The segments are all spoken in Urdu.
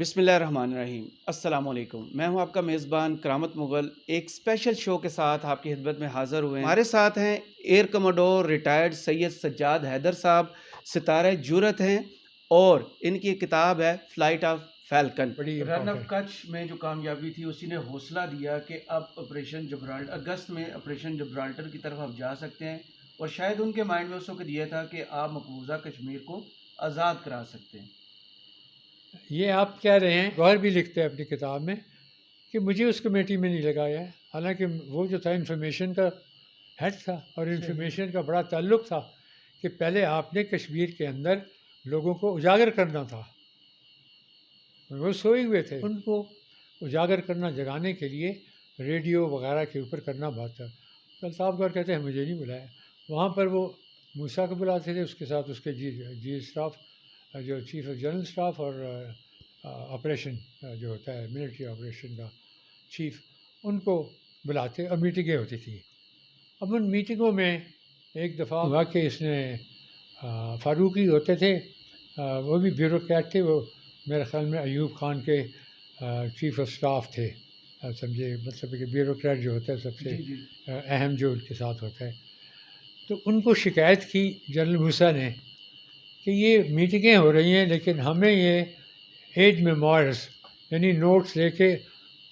بسم اللہ الرحمن الرحیم۔ السلام علیکم، میں ہوں آپ کا میزبان کرامت مغل، ایک اسپیشل شو کے ساتھ آپ کی خدمت میں حاضر ہوئے ہیں۔ ہمارے ساتھ ہیں ایئر کموڈور ریٹائرڈ سید سجاد حیدر صاحب، ستارہ جرأت ہیں، اور ان کی کتاب ہے flight of falcon. Run of کچھ میں جو کامیابی تھی اسی نے حوصلہ دیا کہ اب آپریشن جبرالٹر اگست میں آپریشن جبرالٹر کی طرف آپ جا سکتے ہیں، اور شاید ان کے مائنڈ میں اس وقت یہ تھا کہ آپ مقبوضہ کشمیر کو آزاد کرا سکتے ہیں۔ یہ آپ کہہ رہے ہیں، گوہر بھی لکھتے ہیں اپنی کتاب میں کہ مجھے اس کمیٹی میں نہیں لگایا ہے، حالانکہ وہ جو تھا انفارمیشن کا ہیڈ تھا، اور انفارمیشن کا بڑا تعلق تھا کہ پہلے آپ نے کشمیر کے اندر لوگوں کو اجاگر کرنا تھا۔ وہ سوئے ہوئے تھے، ان کو اجاگر کرنا، جگانے کے لیے ریڈیو وغیرہ کے اوپر کرنا بات تھا۔ تو الطاف گور کہتے ہیں مجھے نہیں بلایا۔ وہاں پر وہ موسیٰ کو بلاتے تھے، اس کے ساتھ اس کے جی اسٹاف، جو چیف آف جنرل اسٹاف اور آپریشن جو ہوتا ہے ملٹری آپریشن کا چیف، ان کو بلاتے اور میٹنگیں ہوتی تھیں۔ اب ان میٹنگوں میں ایک دفعہ ہوا کہ اس نے فاروقی ہوتے تھے، وہ بھی بیوروکریٹ تھے، وہ میرے خیال میں ایوب خان کے چیف آف اسٹاف تھے، سمجھے، مطلب کہ بیوروکریٹ جو ہوتا ہے سب سے اہم جو ان کے ساتھ ہوتا ہے۔ تو ان کو شکایت کی جنرل موسیٰ نے کہ یہ میٹنگیں ہو رہی ہیں لیکن ہمیں یہ ایج میموائرس یعنی نوٹس لے کے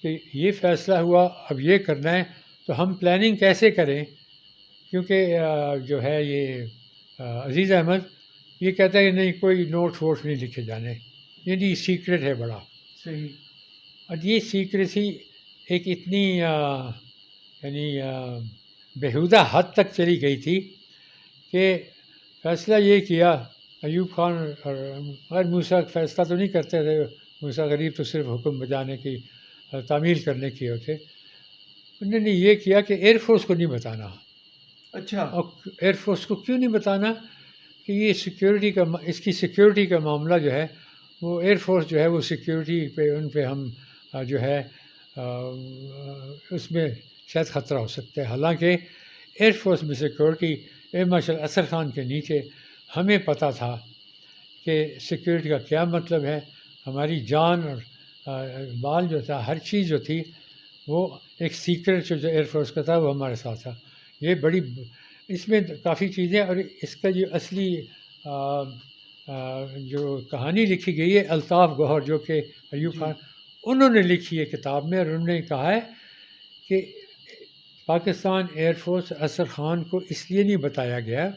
کہ یہ فیصلہ ہوا اب یہ کرنا ہے، تو ہم پلاننگ کیسے کریں؟ کیونکہ جو ہے یہ عزیز احمد یہ کہتا ہے کہ نہیں، کوئی نوٹس ووٹس نہیں لکھے جانے، یعنی سیکرٹ ہے بڑا صحیح۔ اور یہ سیکریسی ایک اتنی یعنی بےہودہ حد تک چلی گئی تھی کہ فیصلہ یہ کیا ایوب خان اور موسیٰ فیصلہ تو نہیں کرتے تھے، موسیٰ غریب تو صرف حکم بجانے کی، تعمیل کرنے کی ہوتے۔ انہوں نے یہ کیا کہ ایئر فورس کو نہیں بتانا۔ اچھا۔ اور ایئر فورس کو کیوں نہیں بتانا؟ کہ یہ سیکیورٹی کا، اس کی سیکیورٹی کا معاملہ جو ہے وہ ایئر فورس جو ہے وہ سیکیورٹی پہ، ان پہ ہم جو ہے اس میں شاید خطرہ ہو سکتا ہے۔ حالانکہ ایئر فورس میں security air marshal Asad Khan کے نیچے ہمیں پتہ تھا کہ سیکیورٹی کا کیا مطلب ہے۔ ہماری جان اور مال جو تھا، ہر چیز جو تھی، وہ ایک سیکرٹ جو ایئر فورس کا تھا وہ ہمارے ساتھ تھا۔ یہ بڑی، اس میں کافی چیزیں، اور اس کا جو اصلی جو کہانی لکھی گئی ہے الطاف گوہر جو کہ ایوب خان، انہوں نے لکھی ہے کتاب میں، اور انہوں نے کہا ہے کہ پاکستان ایئر فورس اسد خان کو اس لیے نہیں بتایا گیا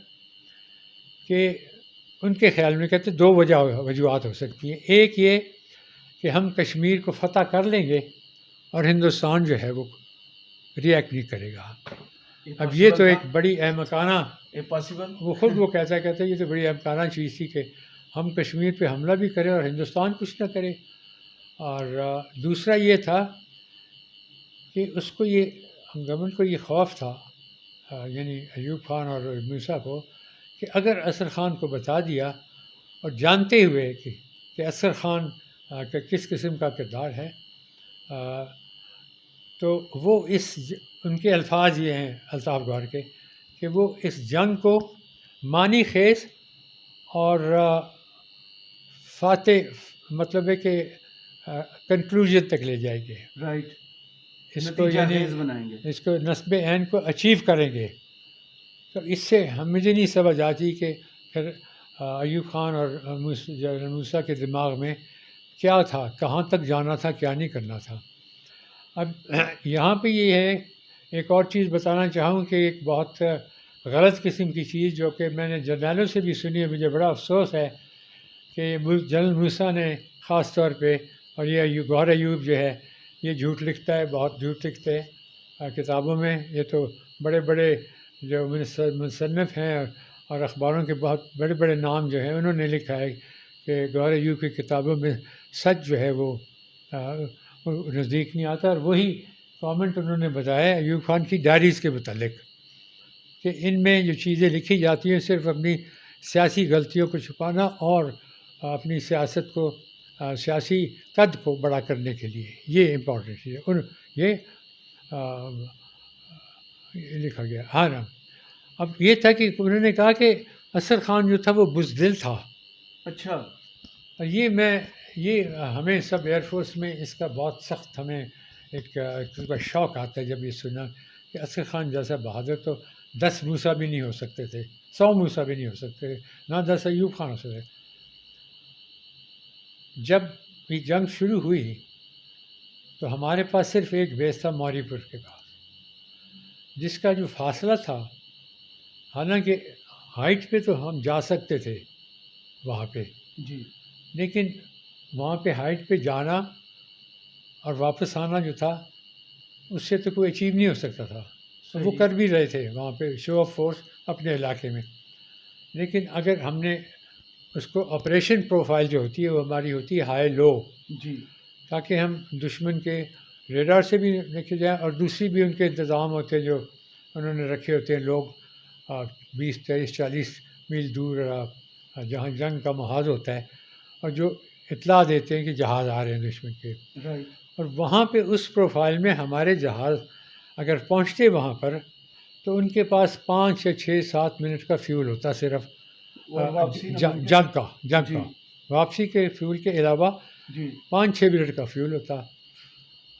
کہ ان کے خیال میں کہتے دو وجوہات ہو سکتی ہیں۔ ایک یہ کہ ہم کشمیر کو فتح کر لیں گے اور ہندوستان جو ہے وہ ری ایکٹ نہیں کرے گا۔ اب یہ تو ایک بڑی احمقانہ، وہ خود وہ کہتا ہے یہ تو بڑی احمقانہ چیز تھی کہ ہم کشمیر پہ حملہ بھی کریں اور ہندوستان کچھ نہ کرے۔ اور دوسرا یہ تھا کہ اس کو یہ گورنمنٹ کو یہ خوف تھا، یعنی ایوب خان اور موسیٰ کو، کہ اگر اسد خان کو بتا دیا، اور جانتے ہوئے کہ اسد خان کا کس قسم کا کردار ہے، تو وہ ان کے الفاظ یہ ہیں الطاف گوہر کے کہ وہ اس جنگ کو معنی خیز اور فاتح، مطلب ہے کہ کنکلوژن تک لے جائیں گے، رائٹ، اس کو یعنی بنائیں گے، اس کو نصب عین کو اچیو کریں گے۔ تو اس سے مجھے نہیں سمجھ آتی کہ پھر ایوب خان اور جنرل موسیٰ کے دماغ میں کیا تھا، کہاں تک جانا تھا، کیا نہیں کرنا تھا۔ اب یہاں پہ یہ ہے، ایک اور چیز بتانا چاہوں کہ ایک بہت غلط قسم کی چیز جو کہ میں نے جرنیلوں سے بھی سنی ہے، مجھے بڑا افسوس ہے کہ جنرل موسیٰ نے خاص طور پہ، اور یہ گوہر ایوب جو ہے یہ جھوٹ لکھتا ہے، بہت جھوٹ لکھتے ہیں کتابوں میں۔ یہ تو بڑے بڑے جو مصنف ہیں اور اخباروں کے بہت بڑے بڑے نام جو ہیں، انہوں نے لکھا ہے کہ گوہر ایوب کی کتابوں میں سچ جو ہے وہ نزدیک نہیں آتا۔ اور وہی کامنٹ انہوں نے بتایا ایوب خان کی ڈائریز کے متعلق کہ ان میں جو چیزیں لکھی جاتی ہیں صرف اپنی سیاسی غلطیوں کو چھپانا اور اپنی سیاست کو، سیاسی قد کو بڑا کرنے کے لیے، یہ امپورٹنٹ چیز ہے۔ یہ لکھا گیا۔ ہاں نا، اب یہ تھا کہ انہوں نے کہا کہ اسد خان جو تھا وہ بزدل تھا۔ اچھا۔ اور یہ میں یہ ہمیں سب ایئر فورس میں اس کا بہت سخت ہمیں ایک قسم کا شوق آتا ہے جب یہ سنا کہ اصغر خان جیسا بہادر تو 10 موسیٰ بھی نہیں ہو سکتے تھے، 100 موسیٰ بھی نہیں ہو سکتے، نہ 10 ایوب خان ہو سکتے۔ جب یہ جنگ شروع ہوئی تو ہمارے پاس صرف ایک بیس تھا موری پور کے پاس، جس کا جو فاصلہ تھا، حالانکہ ہائٹ پہ تو ہم جا سکتے تھے وہاں پہ، جی لیکن وہاں پہ ہائٹ پہ جانا اور واپس آنا جو تھا اس سے تو کوئی اچیو نہیں ہو سکتا تھا، وہ صحیح۔ کر بھی رہے تھے وہاں پہ شو آف فورس اپنے علاقے میں، لیکن اگر ہم نے اس کو آپریشن پروفائل جو ہوتی ہے وہ ہماری ہوتی ہے ہائی لو، جی تاکہ ہم دشمن کے ریڈار سے بھی دیکھے جائیں اور دوسری بھی ان کے انتظام ہوتے ہیں جو انہوں نے رکھے ہوتے ہیں لوگ 20 23 40 میل دور جہاں جنگ کا محاذ ہوتا ہے، اور جو اطلاع دیتے ہیں کہ جہاز آ رہے ہیں دشمن کے، رائٹ۔ اور وہاں پہ اس پروفائل میں ہمارے جہاز اگر پہنچتے وہاں پر تو ان کے پاس 5 یا 6 7 منٹ کا فیول ہوتا صرف اور واپسی نہ مل کے- جنگ کا جی واپسی کے فیول کے علاوہ جی 5 6 منٹ کا فیول ہوتا۔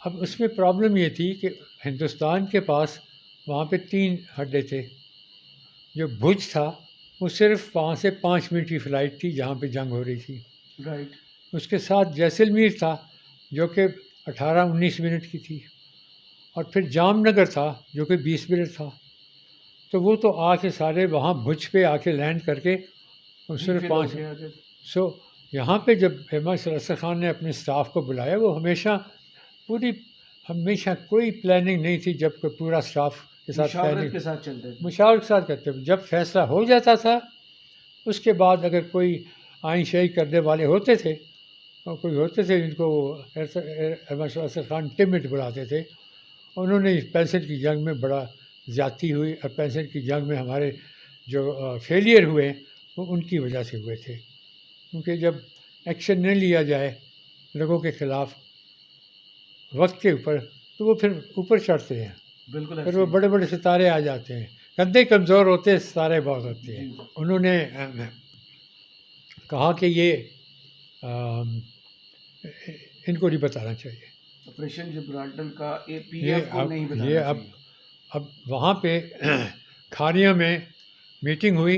اب اس میں پرابلم یہ تھی کہ ہندوستان کے پاس وہاں پہ 3 اڈے تھے، جو بھوج تھا وہ صرف وہاں سے 5 منٹ کی فلائٹ تھی جہاں پہ جنگ ہو رہی تھی، رائٹ۔ اس کے ساتھ جیسلمیر تھا جو کہ 18 19 منٹ کی تھی، اور پھر جام نگر تھا جو کہ 20 منٹ تھا، تو وہ تو آ کے سارے وہاں بھوج پہ آ کے لینڈ کر کے اور صرف 5 سو یہاں پہ جب فیمس اصغر خان نے اپنے اسٹاف کو بلایا، وہ ہمیشہ کوئی پلاننگ نہیں تھی، جب کوئی پورا اسٹاف کے ساتھ مشاورت کے ساتھ چلتے تھے۔ مشاورت کے ساتھ کرتے ہوئے جب فیصلہ ہو جاتا تھا، اس کے بعد اگر کوئی آئین شاہی کرنے والے ہوتے تھے اور کوئی ہوتے تھے جن کو اصغر خان ٹمٹ بلاتے تھے، انہوں نے 65 کی جنگ میں بڑا زیادتی ہوئی، اور 65 کی جنگ میں ہمارے جو فیلئر ہوئے وہ ان کی وجہ سے ہوئے تھے، کیونکہ جب ایکشن نہ لیا جائے لوگوں کے خلاف وقت کے اوپر تو وہ پھر اوپر چڑھتے ہیں، بالکل پھر وہ بڑے بڑے ستارے آ جاتے ہیں، کندھے کمزور ہوتے ہیں ستارے بہت ہوتے ہیں۔ جی انہوں نے کہا کہ یہ ان کو نہیں بتانا چاہیے، آپریشن جبرالٹر کا اے پی یہ ایف کو نہیں بتانا چاہیے۔ اب وہاں پہ کھاریاں میں میٹنگ ہوئی،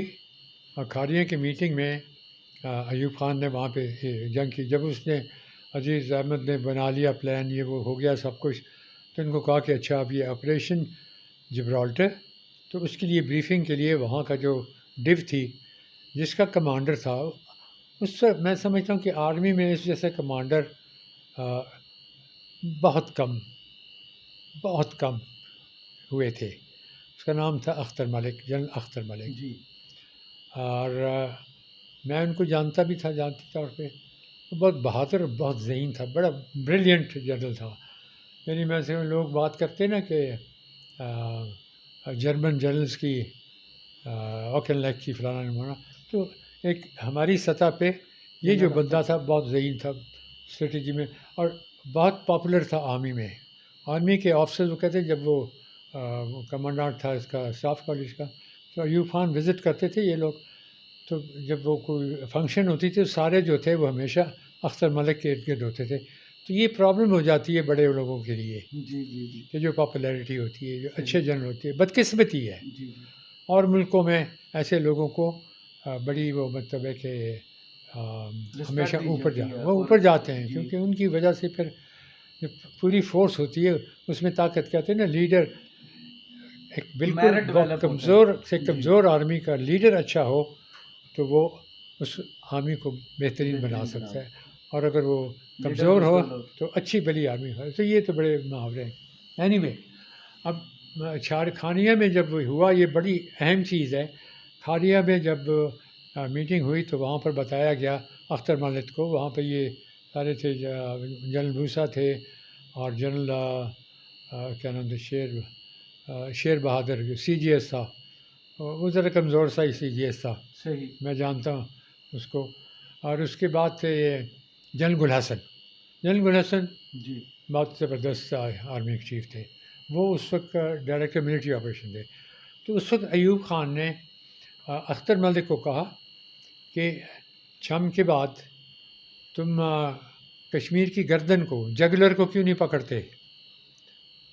اور کھاریاں کی میٹنگ میں ایوب خان نے وہاں پہ جنگ کی، جب اس نے عزیز احمد نے بنا لیا پلان، یہ وہ ہو گیا سب کچھ، تو ان کو کہا کہ اچھا اب یہ آپریشن جبرالٹر، تو اس کے لیے بریفنگ کے لیے وہاں کا جو ڈیو تھی جس کا کمانڈر تھا، اس سے میں سمجھتا ہوں کہ آرمی میں اس جیسے کمانڈر بہت کم ہوئے تھے، اس کا نام تھا اختر ملک، جنرل اختر ملک، جی اور میں ان کو جانتا بھی تھا ذاتی طور پہ، وہ بہت بہادر اور بہت ذہین تھا، بڑا بریلینٹ جنرل تھا، یعنی میں سے لوگ بات کرتے نا کہ جرمن جنرلز کی اوکن لیک کی فلانا نمانا، تو ایک ہماری سطح پہ یہ جو بندہ تھا بہت ذہین تھا اسٹریٹجی میں، اور بہت پاپولر تھا آرمی کے آفیسر، وہ کہتے جب وہ کمانڈنٹ تھا اس کا اسٹاف کالج کا، تو ایوب خان وزٹ کرتے تھے یہ لوگ، تو جب وہ کوئی فنکشن ہوتی تھی سارے جو تھے وہ ہمیشہ اختر ملک کے ارد گرد ہوتے تھے، تو یہ پرابلم ہو جاتی ہے بڑے لوگوں کے لیے جی جی جی کہ جو پاپولیرٹی ہوتی ہے، جو اچھے جنرل ہوتی ہے، بدقسمتی ہے، جی اور ملکوں میں ایسے لوگوں کو بڑی وہ مطلب ہے کہ ہمیشہ دی اوپر جاتی ہے، وہ اور اوپر جاتے ہیں، جی کیونکہ ان کی وجہ سے پھر جو پوری فورس ہوتی ہے اس میں طاقت کہتے ہیں نا، لیڈر ایک Merit بالکل develop بہت ہوتا ہے۔ کمزور سے جی۔ کمزور آرمی کا لیڈر اچھا ہو تو وہ اس آرمی کو بہترین بنا بہترین سکتا بنا ہے، اور اگر وہ کمزور ہو مزدور تو اچھی بلی آرمی ہو، تو یہ تو بڑے محاورے ہیں۔ اینی وے، اب کھانیہ میں جب ہوا، یہ بڑی اہم چیز ہے، کھانیہ میں جب میٹنگ ہوئی تو وہاں پر بتایا گیا اختر ملک کو، وہاں پہ یہ سارے تھے، جنرل بھوسا تھے اور جنرل کیا نام تھا، شیر بہادر جو سی جی ایس تھا، وہ ذرا کمزور سا ہی سی جی ایس تھا، صحیح۔ میں جانتا ہوں اس کو، اور اس کے بعد تھے یہ جنرل گل حسن جی بہت زبردست آرمی چیف تھے، وہ اس وقت ڈائریکٹر ملٹری آپریشن تھے، تو اس وقت ایوب خان نے اختر ملک کو کہا کہ شام کے بعد تم کشمیر کی گردن کو، جگلر کو کیوں نہیں پکڑتے؟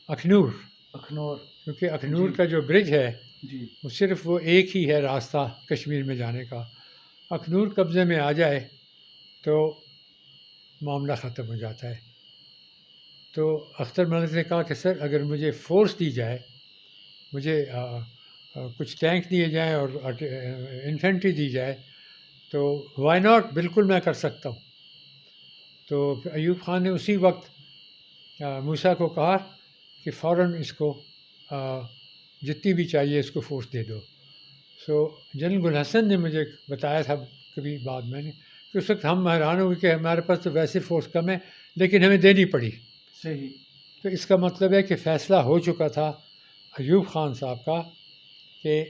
اخنور، اخنور، کیونکہ اخنور جی کا جو برج ہے جی وہ صرف وہ ایک ہی ہے راستہ کشمیر میں جانے کا. اخنور قبضے میں آ جائے تو معاملہ ختم ہو جاتا ہے. تو اختر ملک نے کہا کہ سر اگر مجھے فورس دی جائے، مجھے کچھ ٹینک دیے جائیں اور انفینٹری دی جائے تو وائی ناٹ، بالکل میں کر سکتا ہوں. تو ایوب خان نے اسی وقت موسیٰ کو کہا کہ فوراً اس کو جتنی بھی چاہیے اس کو فورس دے دو. سو جنرل گل حسن نے مجھے بتایا تھا کبھی بعد میں نے کہ اس وقت ہم حیران ہوئے کہ ہمارے پاس تو ویسے فورس کم ہے لیکن ہمیں دینی پڑی. صحیح. تو اس کا مطلب ہے کہ فیصلہ ہو چکا تھا ایوب خان صاحب کا کہ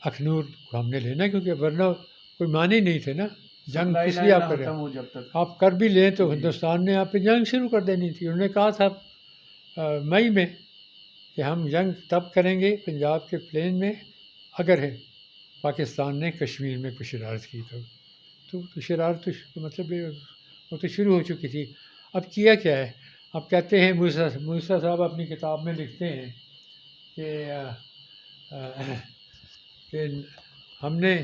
اخنور کو ہم نے لینا، کیونکہ ورنہ کوئی معنی نہیں تھے نا. جنگ کس لیے آپ کر رہے ہیں؟ جب تک آپ کر بھی لیں تو جی ہندوستان نے آپ پہ جنگ شروع کر دینی تھی. انہوں نے کہا تھا مئی میں کہ ہم جنگ تب کریں گے پنجاب کے پلین میں اگر ہے پاکستان نے کشمیر میں کچھ شرارت کی تو شرارت تو مطلب وہ تو شروع ہو چکی تھی. اب کیا کیا ہے؟ اب کہتے ہیں موسیٰ صاحب اپنی کتاب میں لکھتے ہیں کہ ہم نے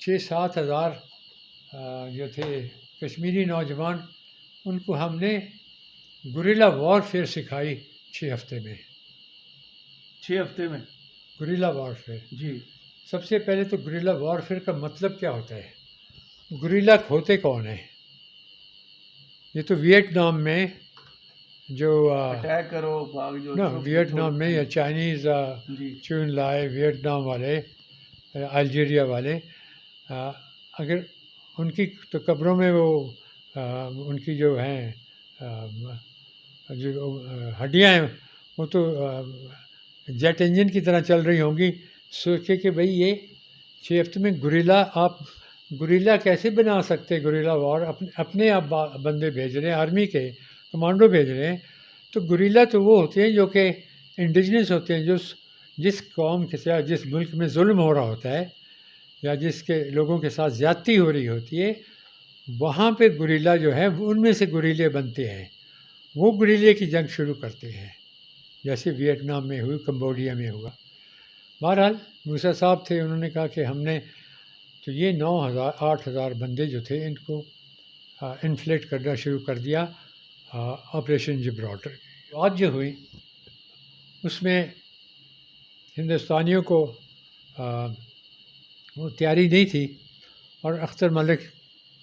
6-7 ہزار جو تھے کشمیری نوجوان، ان کو ہم نے گوریلا وارفیئر سکھائی 6 ہفتے میں. 6 ہفتے میں گوریلا وارفیئر. جی. سب سے پہلے تو گوریلا وارفیئر کا مطلب کیا ہوتا ہے؟ گوریلا ہوتے کون ہیں؟ یہ تو ویٹ نام میں جو اٹیک کرو بھاگ جو نا ویٹ نام میں یا چائنیز جی چون لائے ویٹ نام والے، الجیریا والے، اگر ان کی تو قبروں میں وہ ان کی جو ہیں جو ہڈیاں ہیں وہ تو جیٹ انجن کی طرح چل رہی ہوں گی. سوچے کہ بھئی یہ 6 ہفتے میں گوریلا، آپ گوریلا کیسے بنا سکتے؟ گوریلا وار اپنے آپ بندے بھیج رہے ہیں، آرمی کے کمانڈو بھیج رہے ہیں. تو گوریلا تو وہ ہوتے ہیں جو کہ انڈیجنس ہوتے ہیں، جس قوم کے ساتھ جس ملک میں ظلم ہو رہا ہوتا ہے یا جس کے لوگوں کے ساتھ زیادتی ہو رہی ہوتی ہے، وہاں پہ گوریلا جو ہے ان میں سے گوریلے بنتے ہیں. وہ گوریلے کی جنگ شروع کرتے ہیں، جیسے ویتنام میں ہوئی، کمبوڈیا میں ہوا. بہرحال موسیٰ صاحب تھے، انہوں نے کہا کہ ہم نے تو یہ 9,000-8,000 بندے جو تھے ان کو انفلیٹ کرنا شروع کر دیا. آپریشن جبرالٹر آج جو ہوئی اس میں ہندوستانیوں کو وہ تیاری نہیں تھی اور اختر ملک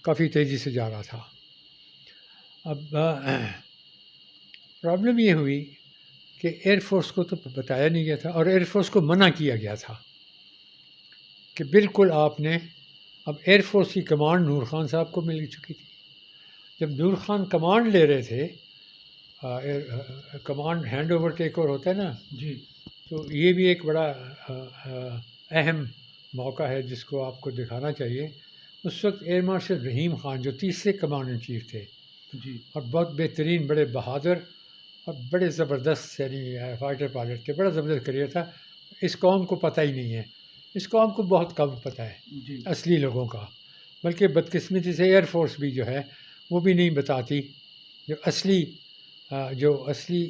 کافی تیزی سے جا رہا تھا. اب پرابلم یہ ہوئی کہ ایئر فورس کو تو بتایا نہیں گیا تھا اور ایئر فورس کو منع کیا گیا تھا کہ بالکل آپ نے، اب ایئر فورس کی کمانڈ نور خان صاحب کو مل چکی تھی. جب نور خان کمانڈ لے رہے تھے، command hand over take over ہوتا ہے نا جی، تو یہ بھی ایک بڑا اہم موقع ہے جس کو آپ کو دکھانا چاہیے. اس وقت ایئر مارشل رحیم خان جو 30 کمانڈ ان چیف تھے جی اور بہت بہترین، بڑے بہادر اور بڑے زبردست یعنی فائٹر پائلٹ تھے، بڑا زبردست کریئر تھا. اس قوم کو پتہ ہی نہیں ہے، اس قوم کو بہت کم پتہ ہے جی اصلی لوگوں کا، بلکہ بدقسمتی سے ایئر فورس بھی جو ہے وہ بھی نہیں بتاتی جو اصلی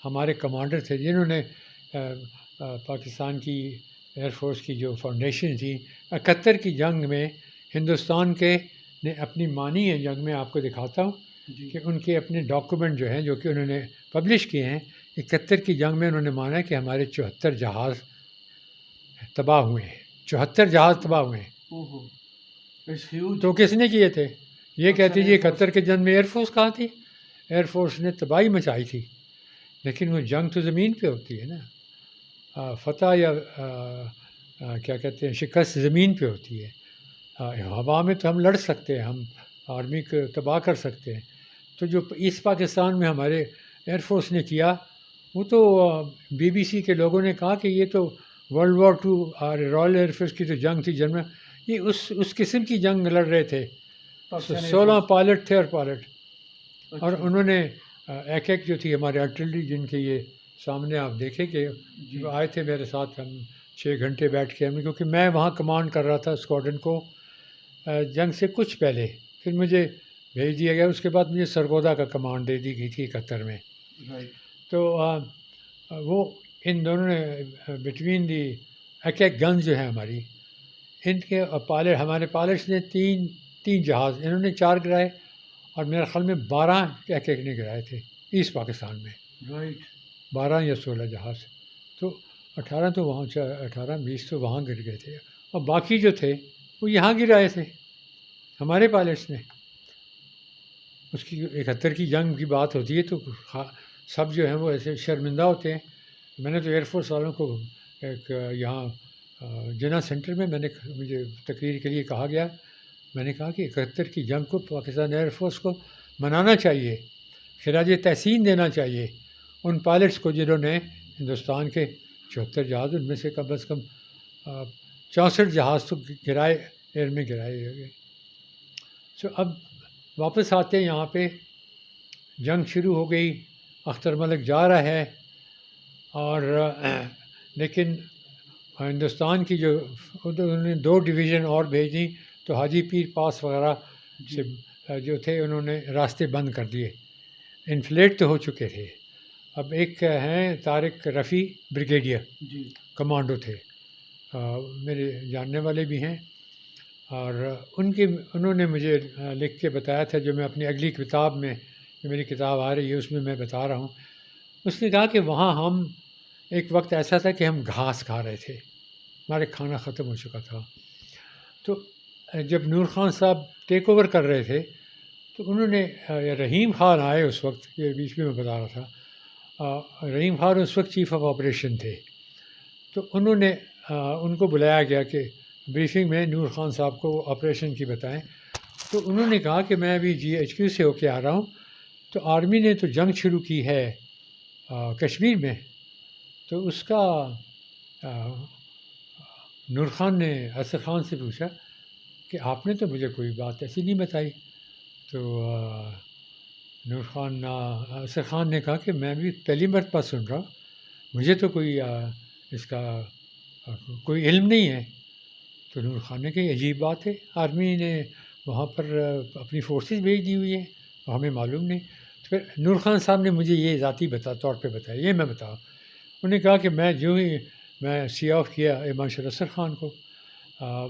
ہمارے کمانڈر تھے جنہوں نے پاکستان کی ایئر فورس کی جو فاؤنڈیشن تھی 71 کی جنگ میں ہندوستان کے نے اپنی مانی ہے جنگ میں. آپ کو دکھاتا ہوں جی کہ ان کے اپنے ڈاکومنٹ جو ہیں جو کہ انہوں نے پبلش کیے ہیں. 71 کی جنگ میں انہوں نے مانا کہ ہمارے 74 جہاز تباہ ہوئے ہیں، 74 جہاز تباہ ہوئے ہیں. اوہو، اٹس ہیوج. تو کس نے کیے تھے؟ یہ کہتی جی ایئر فورس. 71 کے جنگ میں ایئر فورس کہاں تھی؟ ایئر فورس نے تباہی مچائی تھی. لیکن وہ جنگ تو زمین پہ ہوتی ہے نا، فتح یا کیا کہتے ہیں شکست زمین پہ ہوتی ہے. ہوا میں تو ہم لڑ سکتے ہیں، ہم آرمی کو تباہ کر سکتے ہیں. تو جو ایسٹ پاکستان میں ہمارے ایئر فورس نے کیا وہ تو BBC کے لوگوں نے کہا کہ یہ تو World War II Royal air force کی تو جنگ تھی جنرل، یہ اس قسم کی جنگ لڑ رہے تھے. 16 پائلٹ تھے اور پائلٹ، اور انہوں نے ایک جو تھی ہمارے آرٹلری جن کے یہ سامنے آپ دیکھیں کہ جو آئے تھے میرے ساتھ، ہم 6 گھنٹے بیٹھ کے ہم، کیونکہ میں وہاں کمانڈ کر رہا تھا اسکواڈرن کو جنگ سے کچھ پہلے. پھر مجھے بھیج دیا گیا. اس کے بعد مجھے سرگودا کا کمانڈ دے دی گئی تھی 71 میں. تو وہ ان دونوں نے بٹوین دی ایک ایک گن جو ہے ہماری، ان کے پائلٹ، ہمارے پائلٹس نے تین جہاز، انہوں نے 4 گرائے اور میرے خیال میں 12 ایک ایک نے گرائے تھے ایسٹ پاکستان میں. 12 یا 16 جہاز. تو 18 تو وہاں 18-20 تو وہاں گر گئے تھے، اور باقی جو تھے وہ یہاں گرائے تھے ہمارے پائلٹس نے. اس کی 71 کی جنگ کی بات ہوتی ہے تو سب جو ہیں وہ ایسے شرمندہ ہوتے ہیں. میں نے تو ایئر فورس والوں کو ایک یہاں جنا سینٹر میں مجھے تقریر کے لیے کہا گیا. میں نے کہا کہ 71 کی جنگ کو پاکستان ایئر فورس کو منانا چاہیے، خراج تحسین دینا چاہیے ان پائلٹس کو جنہوں نے ہندوستان کے 74 جہاز، ان میں سے کم از کم 64 جہاز تو گرائے، ایئر میں گرائے گئے. سو اب واپس آتے ہیں یہاں پہ. جنگ شروع ہو گئی، اختر ملک جا رہا ہے، اور لیکن ہندوستان کی جو انہوں نے 2 ڈویژن اور بھیج دیں تو حاجی پیر پاس وغیرہ سے جو تھے انہوں نے راستے بند کر دیے. انفلیٹ تو ہو چکے تھے. اب ایک ہیں طارق رفیع بریگیڈیئر کمانڈو تھے، میرے جاننے والے بھی ہیں، اور انہوں نے مجھے لکھ کے بتایا تھا، جو میں اپنی اگلی کتاب میں، جو میری کتاب آ رہی ہے اس میں بتا رہا ہوں. اس نے کہا کہ وہاں ہم ایک وقت ایسا تھا کہ ہم گھاس کھا رہے تھے، ہمارے کھانا ختم ہو چکا تھا. تو جب نور خان صاحب ٹیک اوور کر رہے تھے تو انہوں نے، رحیم خان آئے اس وقت، یہ بیچ میں بتا رہا تھا، رحیم خان اس وقت چیف آف آپریشن تھے. تو انہوں نے ان کو بلایا گیا کہ بریفنگ میں نور خان صاحب کو آپریشن کی بتائیں. تو انہوں نے کہا کہ میں ابھی GHQ سے ہو کے آ رہا ہوں، تو آرمی نے تو جنگ شروع کی ہے کشمیر میں. تو اس کا نور خان نے اسد خان سے پوچھا کہ آپ نے تو مجھے کوئی بات ایسی نہیں بتائی. تو اسد خان نے کہا کہ میں بھی پہلی مرتبہ سن رہا ہوں، مجھے تو کوئی اس کا کوئی علم نہیں ہے. تو نور خان نے کہا یہ عجیب بات ہے، آرمی نے وہاں پر اپنی فورسز بھیج دی ہوئی ہیں اور ہمیں معلوم نہیں. تو پھر نور خان صاحب نے مجھے یہ ذاتی طور پہ بتایا، یہ میں بتاؤں. انہوں نے کہا کہ میں سی آف کیا مارشل اسد خان کو،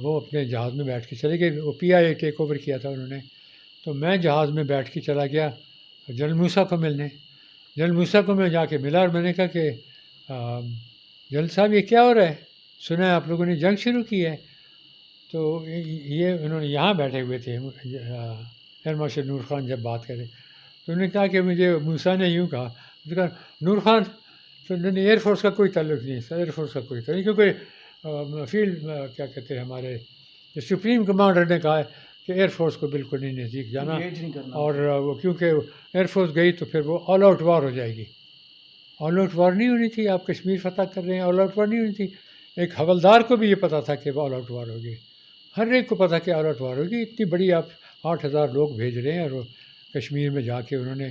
وہ اپنے جہاز میں بیٹھ کے چلے گئے. وہ PIA ٹیک اوور کیا تھا انہوں نے. تو میں جہاز میں بیٹھ کے چلا گیا جنرل موسیٰ کو ملنے. جنرل موسیٰ کو میں جا کے ملا اور میں نے کہا کہ جنرل صاحب یہ کیا ہو رہا ہے، سنا ہے آپ لوگوں نے جنگ شروع کی ہے. تو یہ انہوں نے یہاں بیٹھے ہوئے تھے ایئر مارشل نور خان جب بات کرے تو انہوں نے کہا کہ مجھے موسیٰ نے یوں کہا نور خان تو ایئر فورس کا کوئی تعلق نہیں ہے، ایئر فورس کا کوئی تعلق نہیں، کیونکہ فیلڈ کیا کہتے ہیں ہمارے سپریم کمانڈر نے کہا ہے کہ ایئر فورس کو بالکل نہیں نزدیک جانا، اور وہ کیونکہ ایئر فورس گئی تو پھر وہ آل آؤٹ وار ہو جائے گی. آل آؤٹ وار نہیں ہونی تھی، آپ کشمیر فتح کر رہے ہیں، آل آؤٹ وار نہیں ہونی تھی. ایک حوالدار کو بھی یہ پتہ تھا کہ وہ آل آؤٹ وار ہوگی، ہر ایک کو پتہ کہ آل آؤٹ وار ہوگی. اتنی بڑی آپ 8000 لوگ بھیج رہے ہیں، اور وہ کشمیر میں جا کے انہوں نے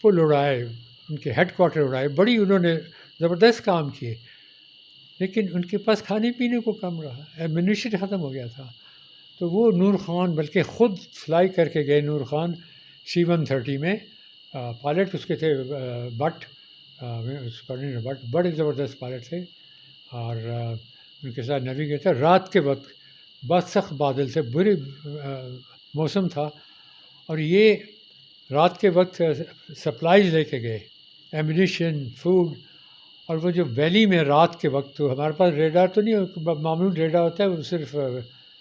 پل اڑائے، ان کے ہیڈ کوارٹر اڑائے، بڑی انہوں نے زبردست کام کیے. لیکن ان کے پاس کھانے پینے کو کم رہا، ایمونیشن ختم ہو گیا تھا. تو وہ نور خان بلکہ خود فلائی کر کے گئے، نور خان C-130 میں، پائلٹ اس کے تھے بٹ بڑے زبردست پائلٹ تھے، اور ان کے ساتھ نیویگیٹر. رات کے وقت بہت سخت بادل تھے، بری موسم تھا، اور یہ رات کے وقت سپلائیز لے کے گئے، ایمونیشن، فوڈ. اور وہ جو ویلی میں رات کے وقت، تو ہمارے پاس ریڈار تو نہیں، معمول ریڈار ہوتا ہے، وہ صرف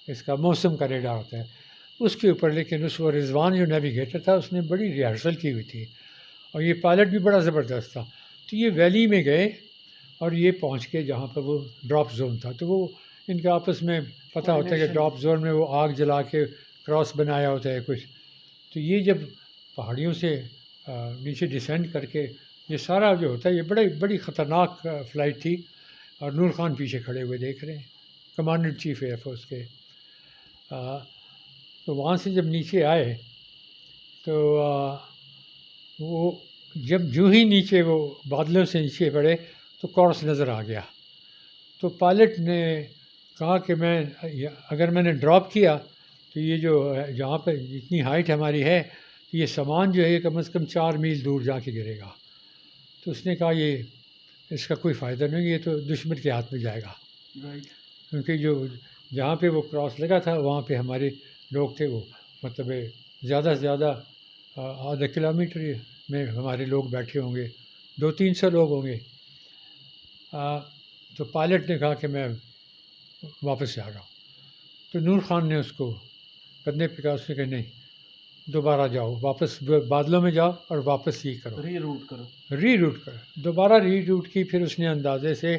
اس کا موسم کا ریڈار ہوتا ہے اس کے اوپر. لیکن اس وہ رضوان جو نیویگیٹر تھا اس نے بڑی ریہرسل کی ہوئی تھی، اور یہ پائلٹ بھی بڑا زبردست تھا. تو یہ ویلی میں گئے اور یہ پہنچ کے جہاں پر وہ ڈراپ زون تھا، تو وہ ان کے آپس میں پتہ ہوتا ہے کہ ڈراپ زون میں وہ آگ جلا کے کراس بنایا ہوتا ہے کچھ. تو یہ جب پہاڑیوں سے نیچے ڈسینڈ کر کے یہ سارا جو ہوتا ہے، یہ بڑی خطرناک فلائٹ تھی. اور نور خان پیچھے کھڑے ہوئے دیکھ رہے ہیں، کمانڈر چیف ایئر فورس کے. تو وہاں سے جب نیچے آئے تو وہ جو ہی نیچے وہ بادلوں سے نیچے پڑے تو کورس نظر آ گیا. تو پائلٹ نے کہا کہ اگر میں نے ڈراپ کیا تو یہ جو جہاں پہ جتنی ہائٹ ہماری ہے یہ سامان جو ہے کم از کم 4 میل دور جا کے گرے گا. تو اس نے کہا یہ اس کا کوئی فائدہ نہیں، یہ تو دشمن کے ہاتھ میں جائے گا. کیونکہ جو جہاں پہ وہ کراس لگا تھا وہاں پہ ہمارے لوگ تھے، وہ مطلب زیادہ سے زیادہ آدھا کلومیٹر میں ہمارے لوگ بیٹھے ہوں گے، 200-300 لوگ ہوں گے. تو پائلٹ نے کہا کہ میں واپس جا رہا ہوں. تو نور خان نے اس کو کندھے پہ کہا، اس نے کہا نہیں دوبارہ جاؤ، واپس بادلوں میں جاؤ اور واپس یہ کرو، ری روٹ کرو. دوبارہ ری روٹ کی، پھر اس نے اندازے سے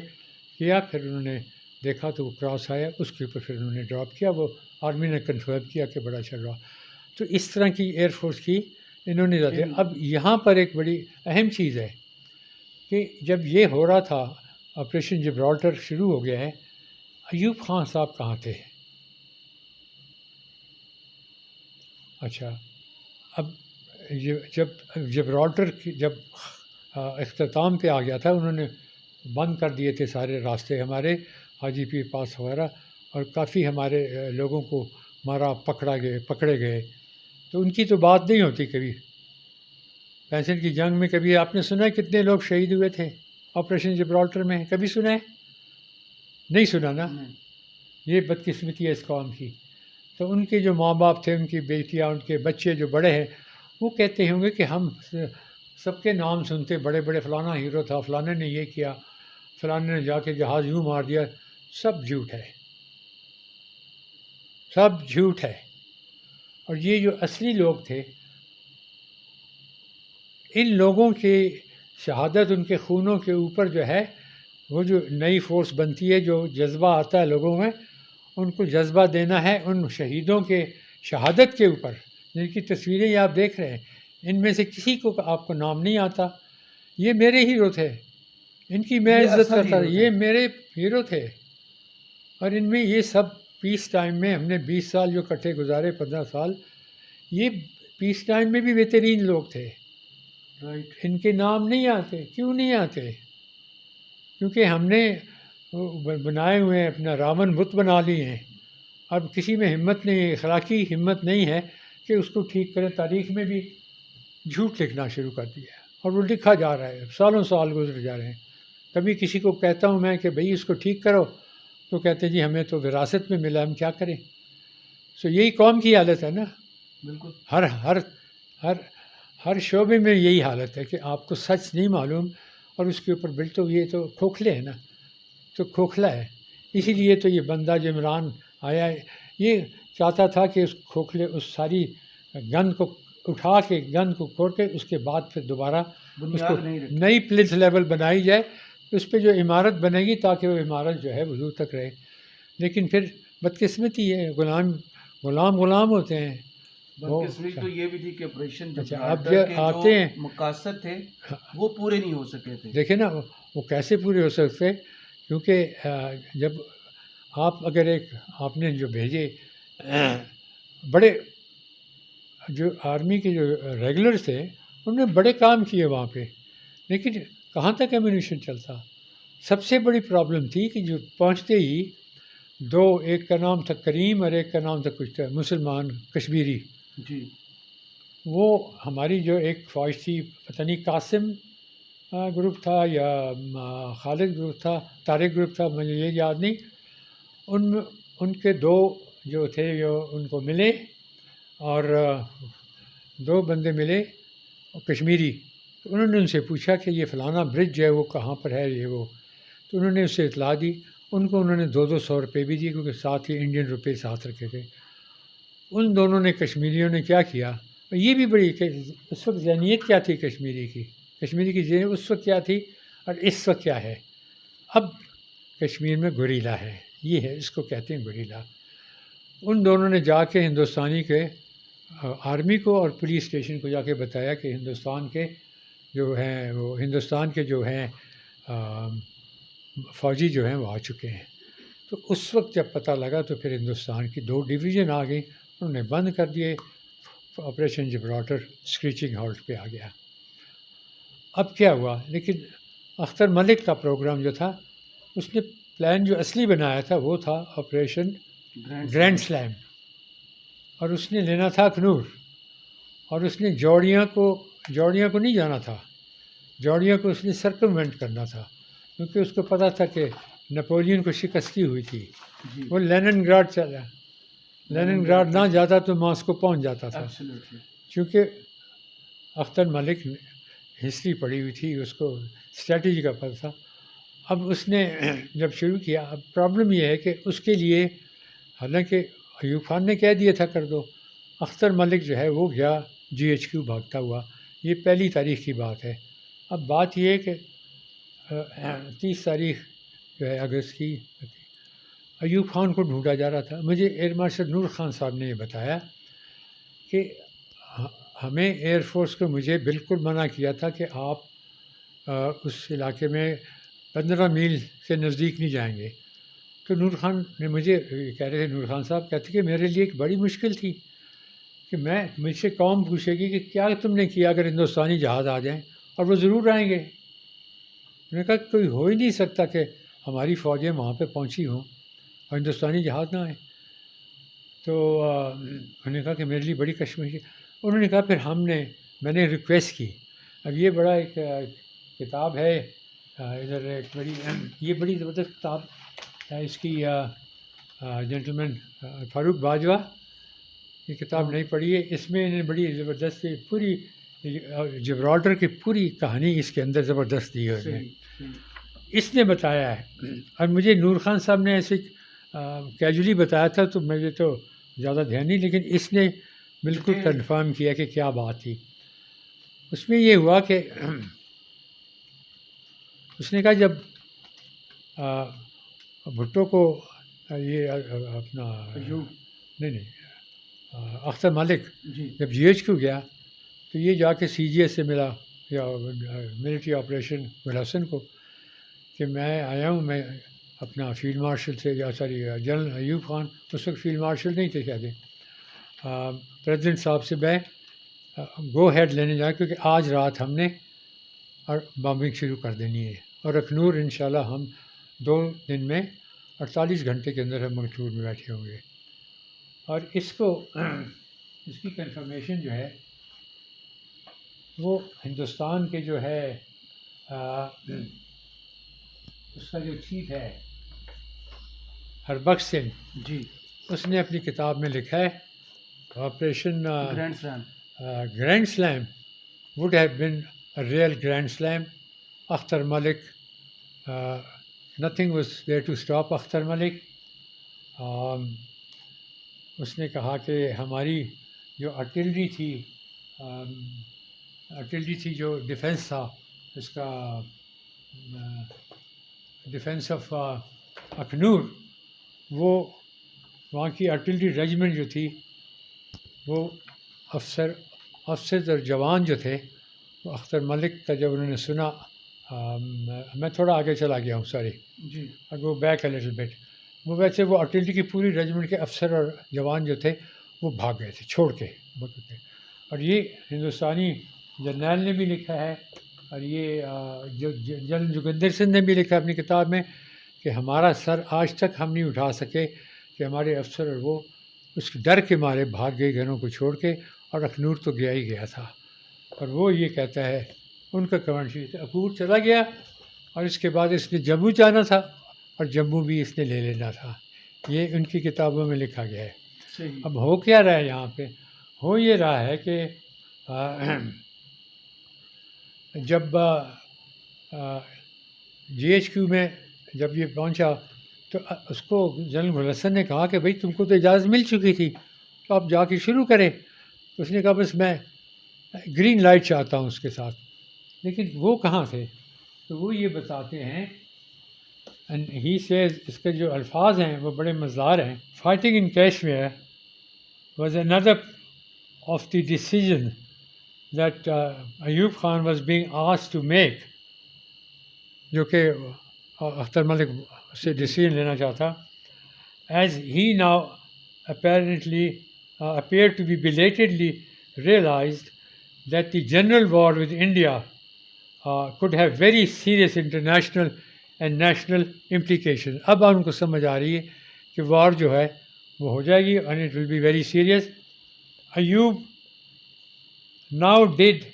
کیا، پھر انہوں نے دیکھا تو وہ کراس آیا، اس کے اوپر پھر انہوں نے ڈراپ کیا. وہ آرمی نے کنفرم کیا کہ بڑا چل رہا. تو اس طرح کی ایئر فورس کی انہوں نے زیادہ. اب یہاں پر ایک بڑی اہم چیز ہے کہ جب یہ ہو رہا تھا آپریشن جبرالٹر شروع ہو گیا ہے، ایوب خان صاحب کہاں تھے؟ اچھا، اب جب جبرالٹر جب اختتام پہ آ گیا تھا، انہوں نے بند کر دیے تھے سارے راستے ہمارے، حاجی پیر پاس وغیرہ، اور کافی ہمارے لوگوں کو مارا پکڑے گئے. تو ان کی تو بات نہیں ہوتی کبھی. 65 کی جنگ میں کبھی آپ نے سنا ہے کتنے لوگ شہید ہوئے تھے آپریشن جبرالٹر میں؟ کبھی سنا ہے؟ نہیں سنا نا. یہ بدقسمتی ہے اس قوم کی. تو ان کے جو ماں باپ تھے، ان کی بیٹیاں، ان کے بچے جو بڑے ہیں، وہ کہتے ہوں گے کہ ہم سب کے نام سنتے، بڑے بڑے فلانا ہیرو تھا، فلانے نے یہ کیا، فلانے نے جا کے جہاز یوں مار دیا. سب جھوٹ ہے، سب جھوٹ ہے. اور یہ جو اصلی لوگ تھے، ان لوگوں کی شہادت، ان کے خونوں کے اوپر جو ہے وہ جو نئی فورس بنتی ہے، جو جذبہ آتا ہے لوگوں میں، ان کو جذبہ دینا ہے ان شہیدوں کے شہادت کے اوپر، جن کی تصویریں یہ آپ دیکھ رہے ہیں. ان میں سے کسی کو آپ کو نام نہیں آتا. یہ میرے ہیرو تھے، ان کی میں عزت کرتا تھا، یہ میرے ہیرو تھے. اور ان میں یہ سب پیس ٹائم میں ہم نے 20 سال جو کٹھے گزارے، 15 سال، یہ پیس ٹائم میں بھی بہترین لوگ تھے. ان کے نام نہیں آتے. کیوں نہیں آتے؟ کیونکہ ہم نے بنائے ہوئے ہیں، اپنا راون بت بنا لیے ہیں. اب کسی میں ہمت نہیں ہے، اخلاقی ہمت نہیں ہے کہ اس کو ٹھیک کرے. تاریخ میں بھی جھوٹ لکھنا شروع کر دیا ہے، اور وہ لکھا جا رہا ہے، سالوں سال گزر جا رہے ہیں. کبھی کسی کو کہتا ہوں میں کہ بھئی اس کو ٹھیک کرو، تو کہتے ہیں جی ہمیں تو وراثت میں ملا، ہم کیا کریں. سو یہی قوم کی حالت ہے نا. بالکل ہر شعبے میں یہی حالت ہے کہ آپ کو سچ نہیں معلوم، اور اس کے اوپر تو یہ تو کھوکھلے ہیں نا. تو کھوکھلا ہے. اسی لیے تو یہ بندہ جو عمران آیا ہے، یہ چاہتا تھا کہ اس کھوکھلے، اس ساری گند کو اٹھا کے، گند کو کھوڑ کے، اس کے بعد پھر دوبارہ اس کو نئی پلنتھ لیول بنائی جائے، اس پہ جو عمارت بنے گی تاکہ وہ عمارت جو ہے وضو تک رہے. لیکن پھر بدقسمتی ہے، غلام ہوتے ہیں. تو یہ بھی تھی کہ آپریشن اب جو آتے ہیں مقاصد تھے وہ پورے نہیں ہو سکے تھے. دیکھیں نا وہ کیسے پورے ہو سکتے، کیونکہ جب اگر آپ نے جو بھیجے بڑے، جو آرمی کے جو ریگولر تھے، انہوں نے بڑے کام کیے وہاں پہ، لیکن کہاں تک ایمونیشن چلتا. سب سے بڑی پرابلم تھی کہ جو پہنچتے ہی ایک کا نام تھا کریم اور ایک کا نام تھا کچھ تھا مسلمان کشمیری. جی، وہ ہماری جو ایک فوج تھی، پتہ نہیں قاسم گروپ تھا یا خالد گروپ تھا، طارق گروپ تھا، مجھے یہ یاد نہیں. ان کے 2 جو تھے جو ان کو ملے، اور 2 بندے ملے کشمیری. تو انہوں نے ان سے پوچھا کہ یہ فلانا برج جو ہے وہ کہاں پر ہے، یہ وہ. تو انہوں نے اس سے اطلاع دی. ان کو انہوں نے 200 روپے بھی دیے، کیونکہ ساتھ ہی انڈین روپے ساتھ رکھے تھے. ان دونوں نے، کشمیریوں نے کیا کیا، یہ بھی بڑی کہ اس وقت ذہنیت کیا تھی کشمیری کی ذہنیت اس وقت کیا تھی اور اس وقت کیا ہے. اب کشمیر میں گوریلا ہے، یہ ہے، اس کو کہتے ہیں گوریلا. ان دونوں نے جا کے ہندوستانی کے آرمی کو اور پولیس اسٹیشن کو جا کے بتایا کہ ہندوستان کے جو ہیں، وہ ہندوستان کے جو ہیں فوجی جو ہیں وہ آ چکے ہیں. تو اس وقت جب پتہ لگا تو پھر ہندوستان کی 2 ڈویژن آ گئی، انہوں نے بند کر دیے. آپریشن جبرالٹر اسکریچنگ ہالٹ پہ آ گیا. اب کیا ہوا، لیکن اختر ملک کا پروگرام جو تھا، اس نے پلان جو اصلی بنایا تھا وہ تھا آپریشن گرینڈ سلیم. اور اس نے لینا تھا اخنور، اور اس نے جوڑیاں کو نہیں جانا تھا، جوڑیاں کو اس نے سرکموینٹ کرنا تھا، کیونکہ اس کو پتہ تھا کہ نپولین کو شکستی ہوئی تھی. جی وہ لینن گراڈ چلا، لینن گراڈ نہ جاتا تو ماسکو پہنچ جاتا تھا. Absolutely. چونکہ اختر ملک ہسٹری پڑھی ہوئی تھی، اس کو اسٹریٹجی کا پتہ تھا. اب اس نے جب شروع کیا، اب پرابلم یہ ہے کہ اس کے لیے حالانکہ ایوب خان نے کہہ دیا تھا کر دو، اختر ملک جو ہے وہ گیا GHQ بھاگتا ہوا. یہ پہلی تاریخ کی بات ہے. اب بات یہ ہے کہ 30 تاریخ جو ہے اگست کی، ایوب خان کو ڈھونڈا جا رہا تھا. مجھے ایئر مارشل نور خان صاحب نے یہ بتایا کہ ہمیں ایئر فورس کو مجھے بالکل منع کیا تھا کہ آپ اس علاقے میں 15 میل سے نزدیک نہیں جائیں گے. تو نور خان نے مجھے کہہ رہے تھے، نور خان صاحب کہتے کہ میرے لیے ایک بڑی مشکل تھی کہ مجھ سے قوم پوچھے گی کہ کیا تم نے کیا اگر ہندوستانی جہاز آ جائیں، اور وہ ضرور آئیں گے. میں نے کہا کوئی ہو ہی نہیں سکتا کہ ہماری فوجیں وہاں پہ پہنچی ہوں اور ہندوستانی جہاز نہ آئیں. تو انہوں نے کہا کہ میرے لیے بڑی کشمکش ہے. انہوں نے کہا پھر میں نے ریکویسٹ کی. اب یہ بڑا ایک کتاب ہے ادھر، ایک یہ بڑی زبردست کتاب ہے اس کی، جنٹلمین فاروق باجوہ، یہ کتاب نہیں پڑھی ہے. اس میں انہیں بڑی زبردست پوری جبرالٹر کی پوری کہانی اس کے اندر زبردست دی ہے. اس نے بتایا ہے، اور مجھے نور خان صاحب نے ایسے کیجولی بتایا تھا تو مجھے تو زیادہ دھیان نہیں، لیکن اس نے بالکل کنفرم کیا کہ کیا بات تھی. اس میں یہ ہوا کہ اس نے کہا جب بھٹو کو یہ اپنا نہیں اختر ملک جب GHQ گیا تو یہ جا کے CGS سے ملا، یا ملٹری آپریشن گلحسن کو، کہ میں آیا ہوں، میں اپنا فیلڈ مارشل سے، یا جنرل ایوب خان اس وقت فیلڈ مارشل نہیں تھے کہتے، پریزیڈنٹ صاحب سے میں گو ہیڈ لینے جائیں کیونکہ آج رات ہم نے اور بامبنگ شروع کر دینی ہے، اور اخنور انشاءاللہ ہم 2 دن میں 48 گھنٹے کے اندر ہم اخنور میں بیٹھے ہوں گے. اور اس کی کنفرمیشن جو ہے وہ ہندوستان کے جو ہے اس کا جو چیف ہے ہربخش سنگھ جی، اس نے اپنی کتاب میں لکھا ہے operation grand slam would have been a real grand slam. Akhtar Malik nothing was there to stop Akhtar Malik. اس نے کہا کہ ہماری جو آرٹلری تھی جو ڈیفینس تھا اس کا، ڈیفینس آف اخنور، وہ وہاں کی آرٹلری ریجمنٹ جو تھی وہ افسر اور جوان جو تھے وہ اختر ملک کا جب انہوں نے سنا، میں تھوڑا آگے چلا گیا ہوں سوری، جی، اور وہ بیک اے لٹل بٹ، وہ ویسے وہ آرٹلری کی پوری ریجمنٹ کے افسر اور جوان جو تھے وہ بھاگ گئے تھے چھوڑ کے. اور یہ ہندوستانی جرنیل نے بھی لکھا ہے، اور یہ جو جنرل جوگندر سنگھ نے بھی لکھا اپنی کتاب میں کہ ہمارا سر آج تک ہم نہیں اٹھا سکے کہ ہمارے افسر اور وہ اس ڈر کے مارے بھاگ گئے گھروں کو چھوڑ کے، اور اخنور تو گیا ہی گیا تھا. اور وہ یہ کہتا ہے ان کا کمانڈ شیٹ اخنور چلا گیا، اور اس کے بعد اس نے جموں جانا تھا اور جموں بھی اس نے لے لینا تھا. یہ ان کی کتابوں میں لکھا گیا ہے. اب ہو کیا رہا ہے یہاں پہ؟ ہو یہ رہا ہے کہ جب GHQ میں جب یہ پہنچا تو اس کو جنرل گلحسن نے کہا کہ بھائی تم کو تو اجازت مل چکی تھی تو آپ جا کے شروع کریں. اس نے کہا بس میں گرین لائٹ چاہتا ہوں اس کے ساتھ. لیکن وہ کہاں تھے؟ تو وہ یہ بتاتے ہیں، ہی سیز، اس کے جو الفاظ ہیں وہ بڑے مزدار ہیں. Fighting in Kashmir was another of the decision that Ayub Khan was being asked to make، جو کہ اختر ملک سے ڈیسیژن لینا چاہتا. As he now apparently appeared to be belatedly realized that the general war with India could have very serious international and national implications. اب ان کو سمجھ آ رہی ہے کہ وار جو ہے وہ ہو جائے گی، and it will be very serious. Ayub now did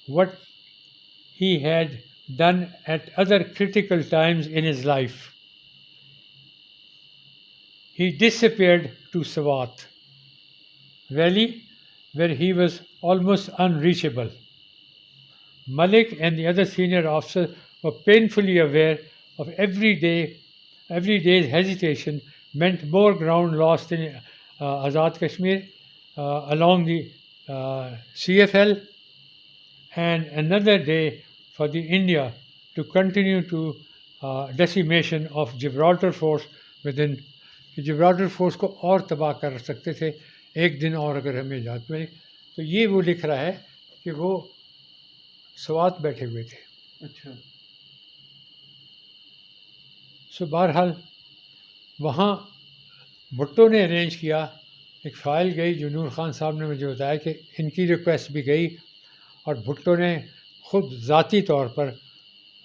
what he had done at other critical times in his life. He disappeared to Swat Valley, where he was almost unreachable. Malik and the other senior officers were painfully aware of every day's hesitation meant more ground lost in Azad Kashmir along the CFL, and another day for the India to continue to decimation of Gibraltar force within. Gibraltar force کو اور تباہ کر سکتے تھے ایک دن اور اگر ہمیں اجازت ملی. تو یہ وہ لکھ رہا ہے کہ وہ سوات بیٹھے ہوئے تھے. اچھا. سو بہرحال وہاں بھٹو نے ارینج کیا, ایک فائل گئی جو نور خان صاحب نے مجھے بتایا کہ ان کی ریکویسٹ بھی گئی, اور بھٹو نے خود ذاتی طور پر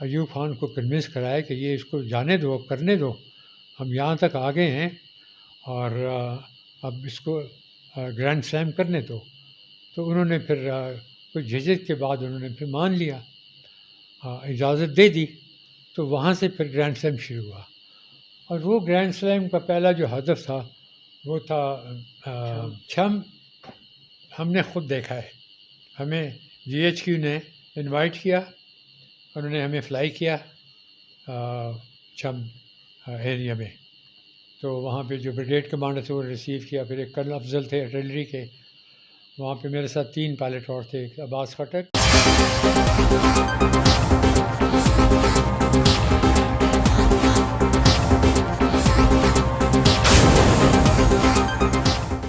ایوب خان کو کنونس کرایا کہ یہ اس کو جانے دو, کرنے دو, ہم یہاں تک آ گئے ہیں اور اب اس کو گرینڈ سلیم کرنے دو. تو انہوں نے پھر کچھ جھجک کے بعد انہوں نے پھر مان لیا, اجازت دے دی. تو وہاں سے پھر گرینڈ سلیم شروع ہوا, اور وہ گرینڈ سلیم کا پہلا جو ہدف تھا وہ تھا چھم. ہم نے خود دیکھا ہے, ہمیں GHQ نے انوائٹ کیا, انہوں نے ہمیں فلائی کیا چھم ایریا میں. تو وہاں پہ جو بریگیڈ کمانڈر تھے وہ ریسیو کیا. پھر ایک کرنل افضل تھے آرٹلری کے, وہاں پہ میرے ساتھ 3 پائلٹ اور تھے, ایک عباس خٹک.